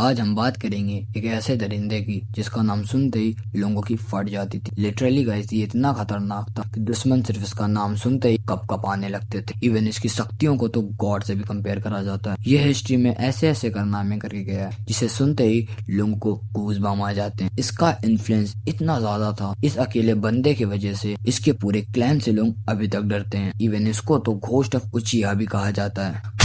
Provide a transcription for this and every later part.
आज हम बात करेंगे एक ऐसे दरिंदे की जिसका नाम सुनते ही लोगों की फट जाती थी। लिटरली गाइस ये इतना खतरनाक था कि दुश्मन सिर्फ इसका नाम सुनते ही कप कपाने लगते थे। इवन इसकी शक्तियों को तो गॉड से भी कंपेयर करा जाता है। ये हिस्ट्री में ऐसे ऐसे कारनामे करके गया है जिसे सुनते ही लोगों को गूज़बम्स आ जाते हैं। इसका इन्फ्लुएंस इतना ज्यादा था, इस अकेले बंदे की वजह से इसके पूरे क्लैन से लोग अभी तक डरते हैं। इवन इसको तो घोस्ट ऑफ उचिहा भी कहा जाता है।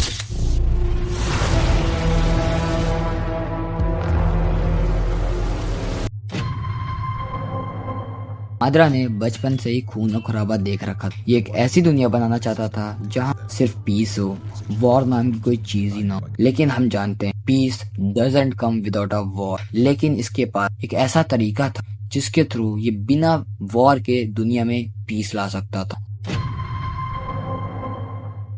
माद्रा ने बचपन से ही खून और खराबा देख रखा था। ये एक ऐसी दुनिया बनाना चाहता था जहाँ सिर्फ पीस हो, वॉर नाम की कोई चीज ही ना हो। लेकिन हम जानते हैं peace doesn't come without a war. लेकिन इसके पास एक ऐसा तरीका था जिसके थ्रू ये बिना वॉर के दुनिया में पीस ला सकता था।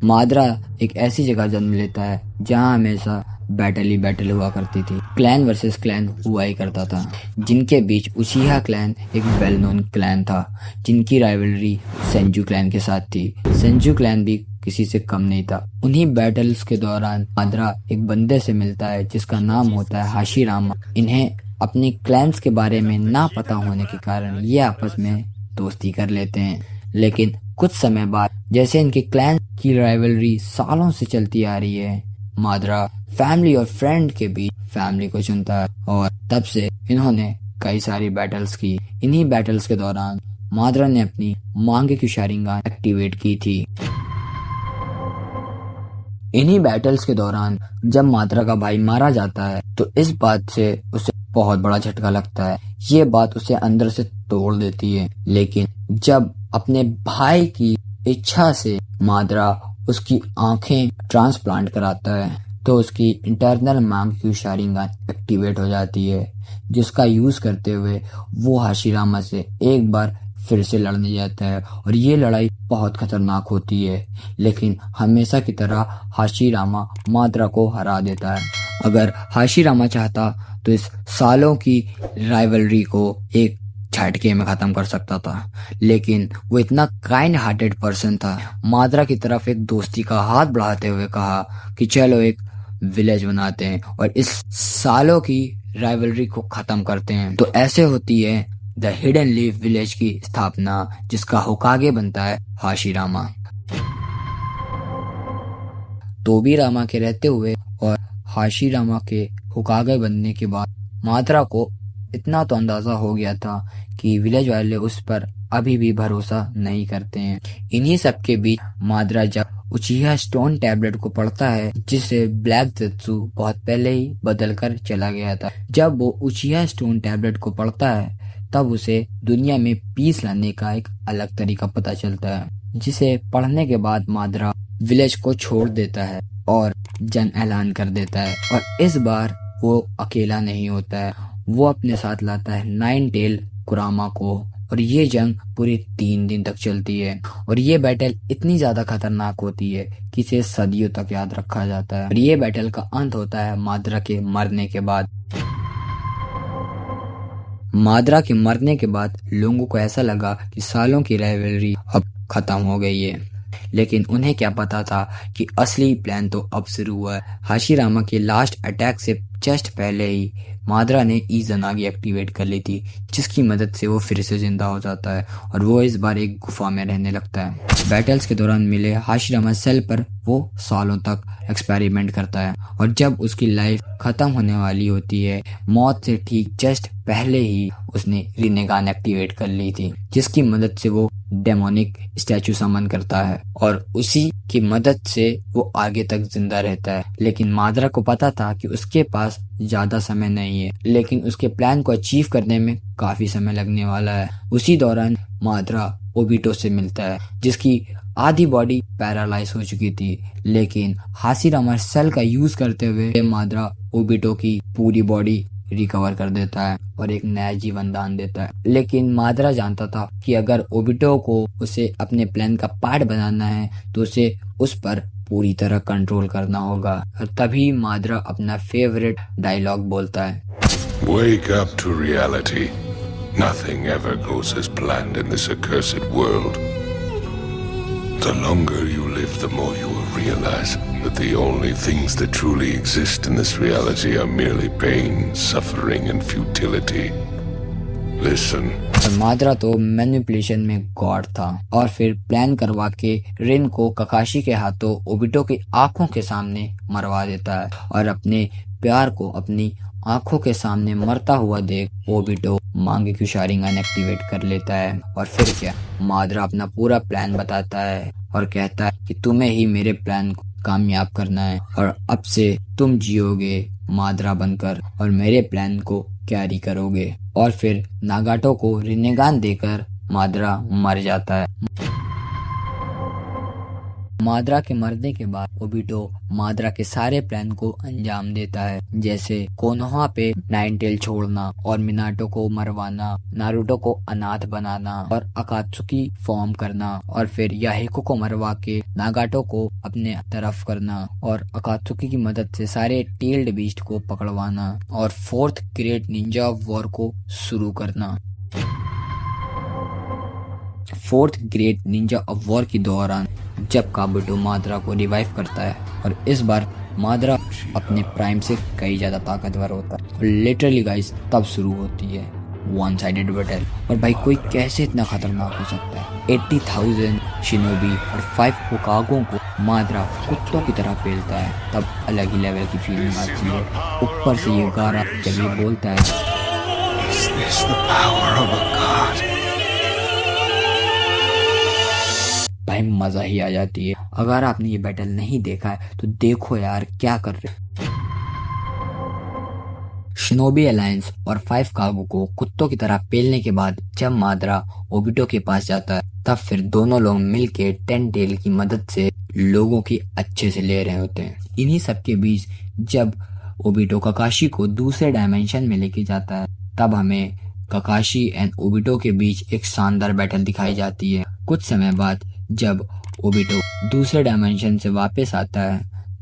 माद्रा एक ऐसी जगह जन्म लेता है जहाँ हमेशा बैटल ही बैटल हुआ करती थी। क्लैन वर्सेस क्लैन हुआ ही करता था, जिनके बीच उचिहा क्लैन एक वेल नोन क्लैन था, जिनकी राइवलरी सेंजू क्लैन के साथ थी। सेंजू क्लैन भी किसी से कम नहीं था। उन्हीं बैटल्स के दौरान माद्रा एक बंदे से मिलता है जिसका नाम होता है हाशिरामा। इन्हें अपने क्लैन्स के बारे में ना पता होने के कारण ये आपस में दोस्ती कर लेते हैं। लेकिन कुछ समय बाद जैसे इनके क्लैन की राइवलरी सालों से चलती आ रही है, माद्रा फैमिली और फ्रेंड के बीच फैमिली को चुनता है और तब से इन्होंने कई सारी बैटल्स की। इन्हीं बैटल्स के दौरान माद्रा ने अपनी मांगे शारिंगान एक्टिवेट की थी। इन्हीं बैटल्स के दौरान जब माद्रा का भाई मारा जाता है तो इस बात से उसे बहुत बड़ा झटका लगता है। ये बात उसे अंदर से तोड़ देती है। लेकिन जब अपने भाई की इच्छा से माद्रा उसकी आंखें ट्रांसप्लांट कराता है तो उसकी इंटरनल मांगे शारिंगान एक्टिवेट हो जाती है, जिसका यूज करते हुए वो हाशिरामा से एक बार फिर से लड़ने जाता है और ये लड़ाई बहुत खतरनाक होती है। लेकिन हमेशा की तरह हाशिरामा माद्रा को हरा देता है। अगर हाशिरामा चाहता तो इस सालों की राइवलरी को एक झटके में खत्म कर सकता था, लेकिन वो इतना काइंड हार्टेड पर्सन था। माद्रा की तरफ एक दोस्ती का हाथ बढ़ाते हुए कहा कि चलो एक विलेज बनाते हैं और इस सालों की राइवलरी को खत्म करते हैं। तो ऐसे होती है द हिडन लीफ विलेज की स्थापना, जिसका होकागे बनता है हाशिरामा। तोबीरामा के रहते हुए और हाशिरामा के होकागे बनने के बाद माद्रा को इतना तो अंदाजा हो गया था कि विलेज वाले उस पर अभी भी भरोसा नहीं करते हैं। इन्हीं सब के बीच माद्रा जब उचिहा स्टोन टैबलेट को पढ़ता है, जिसे ब्लैक ज़ेत्सु बहुत पहले ही बदल कर चला गया था। जब वो उचिहा स्टोन टैबलेट को पढ़ता है तब उसे दुनिया में पीस लाने का एक अलग तरीका पता चलता है, जिसे पढ़ने के बाद माद्रा विलेज को छोड़ देता है और जंग ऐलान कर देता है। और इस बार वो अकेला नहीं होता है, वो अपने साथ लाता है नाइन टेल कुरामा को और ये जंग पूरे 3 दिन तक चलती है। और ये बैटल इतनी ज्यादा खतरनाक होती है कि इसे सदियों तक याद रखा जाता है। और ये बैटल का अंत होता है माद्रा के मरने के बाद। माद्रा के मरने के बाद लोगों को ऐसा लगा कि सालों की राइवलरी अब खत्म हो गई है, लेकिन उन्हें क्या पता था कि असली प्लान तो अब शुरू हुआ है। हाशिरामा के लास्ट अटैक से जस्ट पहले ही माद्रा ने ईज़नागी एक्टिवेट कर ली थी, जिसकी मदद से वो फिर से जिंदा हो जाता है और वो इस बार एक गुफा में रहने लगता है। बैटल्स के दौरान मिले हाशिरामा सेल पर वो सालों तक एक्सपेरिमेंट करता है और जब उसकी लाइफ खत्म होने वाली होती है, मौत से ठीक जस्ट पहले ही उसने रिनेगान एक्टिवेट कर ली थी, जिसकी मदद से वो डेमोनिक स्टैचू समन करता है और उसी की मदद से वो आगे तक जिंदा रहता है। लेकिन माद्रा को पता था कि उसके पास ज्यादा समय नहीं है, लेकिन उसके प्लान को अचीव करने में काफी समय लगने वाला है। उसी दौरान माद्रा ओबिटो से मिलता है, जिसकी आधी बॉडी पैरालाइज हो चुकी थी। लेकिन हाशिरामा सेल का यूज करते हुए माद्रा ओबिटो की पूरी बॉडी रिकवर कर देता है और एक नया जीवन दान देता है। लेकिन माद्रा जानता था कि अगर ओबिटो को उसे अपने प्लान का पार्ट बनाना है तो उसे उस पर पूरी तरह कंट्रोल करना होगा। और तभी माद्रा अपना फेवरेट डायलॉग बोलता है, Wake up to reality. Nothing ever goes as planned in this accursed world. The longer you live, the more you will realize But the only things that truly exist in this reality are merely pain, suffering, and futility. Listen. माद्रा तो manipulation में God था और फिर plan करवा के रिन को ककाशी के हाथों ओबिटो की आंखों के सामने मरवा देता है और अपने प्यार को अपनी आंखों के सामने मरता हुआ देख ओबिटो मांगे शारिंगन एक्टिवेट कर लेता है। और फिर क्या, माद्रा अपना पूरा प्लान बताता है और कहता है कि तुम्हें ही मेरे प्लान को कामयाब करना है और अब से तुम जियोगे माद्रा बनकर और मेरे प्लान को कैरी करोगे। और फिर नागाटो को रिनेगान देकर माद्रा मर जाता है। माद्रा के मरने के बाद ओबिटो माद्रा के सारे प्लान को अंजाम देता है, जैसे कोनोहा पे नाइन टेल छोड़ना और मिनाटो को मरवाना, नारुतो को अनाथ बनाना और अकात्सुकी फॉर्म करना और फिर याहिको को मरवा के नागाटो को अपने तरफ करना और अकात्सुकी की मदद से सारे टेल्ड बीस्ट को पकड़वाना और फोर्थ ग्रेट निंजा वॉर को शुरू करना। Fourth great Ninja of war के दौरान जब काबुटो माद्रा को रिवाइव करता है और इस बार माद्रा अपने प्राइम से कई ज्यादा ताकतवर होता है। लिटरली गाइस तब शुरू होती है वन साइडेड बैटल। और भाई कोई कैसे इतना खतरनाक हो सकता है। 80,000 शिनोबी और 5 होकागों को माद्रा कुत्तों की तरह पेलता है, तब अलग ही लेवल की फीलिंग आती है। ऊपर से ये गारा जब ये बोलता है भाई मजा ही आ जाती है। अगर आपने ये बैटल नहीं देखा है तो देखो यार, क्या कर रहे। शिनोबी अलायंस और 5 कागो को कुत्तों की तरह पेलने के बाद जब माद्रा ओबिटो के पास जाता है तब फिर दोनों लोग मिलके 10 टेल की मदद से लोगों की अच्छे से ले रहे होते हैं। इन्हीं सब के बीच जब ओबिटो ककाशी को दूसरे डायमेंशन में लेके जाता है तब हमें ककाशी एंड ओबिटो के बीच एक शानदार बैटल दिखाई जाती है। कुछ समय बाद जब ओबिटो दूसरे डायमेंशन से वापस आता है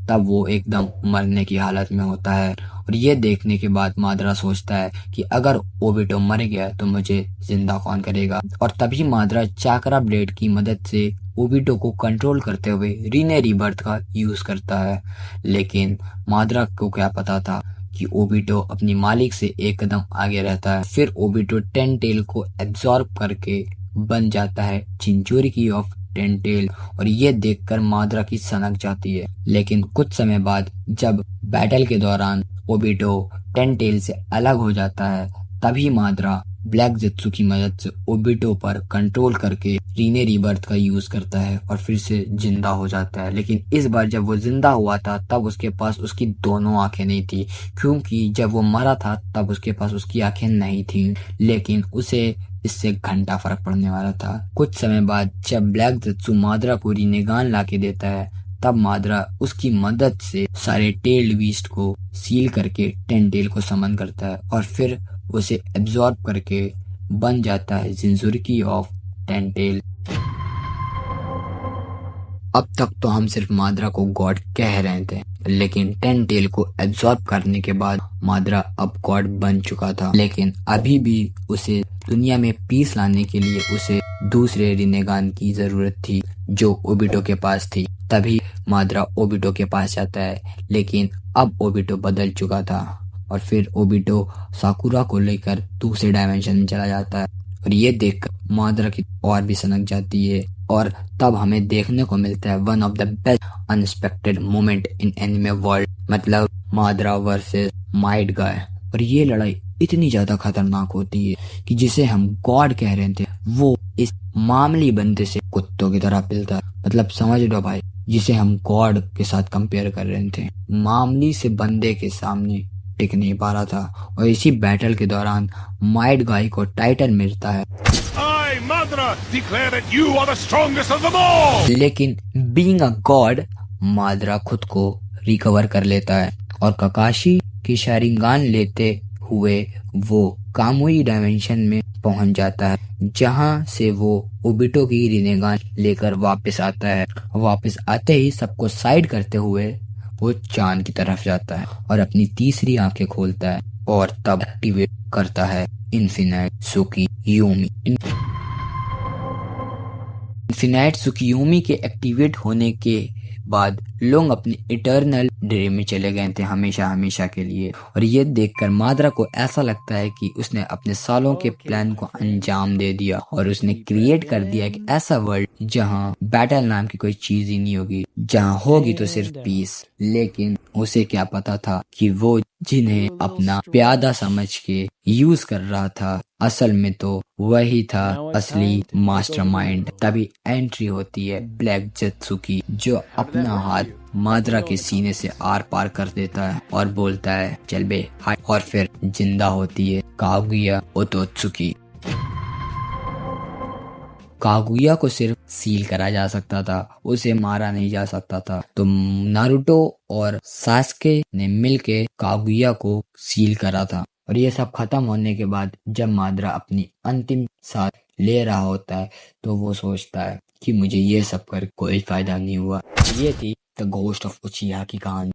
तब वो एकदम मरने की हालत में होता है और ये देखने के बाद माद्रा सोचता है कि अगर ओबिटो मर गया तो मुझे जिंदा कौन करेगा। और तभी माद्रा चाकरा ब्लेड की मदद से ओबिटो को कंट्रोल करते हुए रीने रीबर्थ का यूज करता है। लेकिन माद्रा को क्या पता था कि ओबिटो अपनी मालिक से एक कदम आगे रहता है। फिर ओबिटो 10 टेल को एब्जॉर्ब करके बन जाता है चिंचोरिकी ऑफ 10 टेल और ये देखकर माद्रा की सनक जाती है। लेकिन कुछ समय बाद जब बैटल के दौरान ओबिटो 10 टेल से अलग हो जाता है तभी माद्रा ब्लैक जेत्सु की मदद से ओबिटो पर कंट्रोल करके रीने रीबर्थ का यूज करता है और फिर से जिंदा हो जाता है। लेकिन इस बार जब वो जिंदा हुआ था तब उसके पास उसकी दोनों आंखें नहीं थी, क्योंकि जब वो मरा था तब उसके पास उसकी आंखें नहीं थी। लेकिन उसे इससे घंटा फर्क पड़ने वाला था। कुछ समय बाद जब ब्लैक जेत्सु माद्रा को रिनेगान लाके देता है तब माद्रा उसकी मदद से सारे टेल्ड बीस्ट को सील करके 10 टेल को समन करता है और फिर उसे एब्जॉर्ब करके बन जाता है जिंजुरिकी ऑफ 10 टेल। अब तक तो हम सिर्फ माद्रा को गॉड कह रहे थे, लेकिन 10 टेल को एब्जॉर्ब करने के बाद माद्रा अब गॉड बन चुका था। लेकिन अभी भी उसे दुनिया में पीस लाने के लिए उसे दूसरे रिनेगान की जरूरत थी जो ओबिटो के पास थी। तभी माद्रा ओबिटो के पास जाता है, लेकिन अब ओबिटो बदल चुका था और फिर ओबिटो साकुरा को लेकर दूसरे डायमेंशन में चला जाता है और ये देखकर माद्रा की और भी सनक जाती है। और तब हमें देखने को मिलता है one of the best unexpected moment in anime world, मतलब माद्रा वर्सेस माइट गाय। और ये लड़ाई इतनी ज्यादा खतरनाक होती है कि जिसे हम गॉड कह रहे थे वो इस मामूली बंदे से कुत्तों की तरह पिलता है। मतलब समझ लो भाई, जिसे हम गॉड के साथ कंपेयर कर रहे थे, मामूली से बंदे के सामने टिक नहीं पा रहा था। और इसी बैटल के दौरान माइट गाय को टाइटल मिलता है, Madra, declare that you are the strongest of them all. लेकिन बीइंग अ गॉड माद्रा खुद को रिकवर कर लेता है और ककाशी की शारिंगान लेते हुए वो कामुई डायमेंशन में पहुंच जाता है, जहां से वो ओबिटो की रिनेगान लेकर वापस आता है। वापस आते ही सबको साइड करते हुए वो चांद की तरफ जाता है और अपनी तीसरी आंखें खोलता है और तब एक्टिवेट करता है इन्फिनाइट त्सुकियोमी। इन्फिनाइट त्सुकियोमी के एक्टिवेट होने के बाद लोग अपनी इटर्नल ड्रीम में चले गए थे हमेशा हमेशा के लिए। और ये देखकर माद्रा को ऐसा लगता है कि उसने अपने सालों के प्लान को अंजाम दे दिया और उसने क्रिएट कर दिया एक ऐसा वर्ल्ड जहां बैटल नाम की कोई चीज ही नहीं होगी, जहां होगी तो सिर्फ पीस। लेकिन उसे क्या पता था कि वो जिन्हें अपना प्यादा समझ के यूज कर रहा था असल में तो वही था असली मास्टरमाइंड। तभी एंट्री होती है ब्लैक जत्सु की, जो अपना हाथ माद्रा के सीने से आर पार कर देता है और बोलता है चल बे हाय, और फिर जिंदा होती है कागुया ओतोत्सुकी। कागुया को सिर्फ सील करा जा सकता था, उसे मारा नहीं जा सकता था। तो नारुतो और सास्के ने मिलके कागुया को सील करा था। और ये सब खत्म होने के बाद जब माद्रा अपनी अंतिम सांस ले रहा होता है तो वो सोचता है कि मुझे ये सब कर कोई फायदा नहीं हुआ। ये थी द घोस्ट ऑफ उचिहा की कहानी।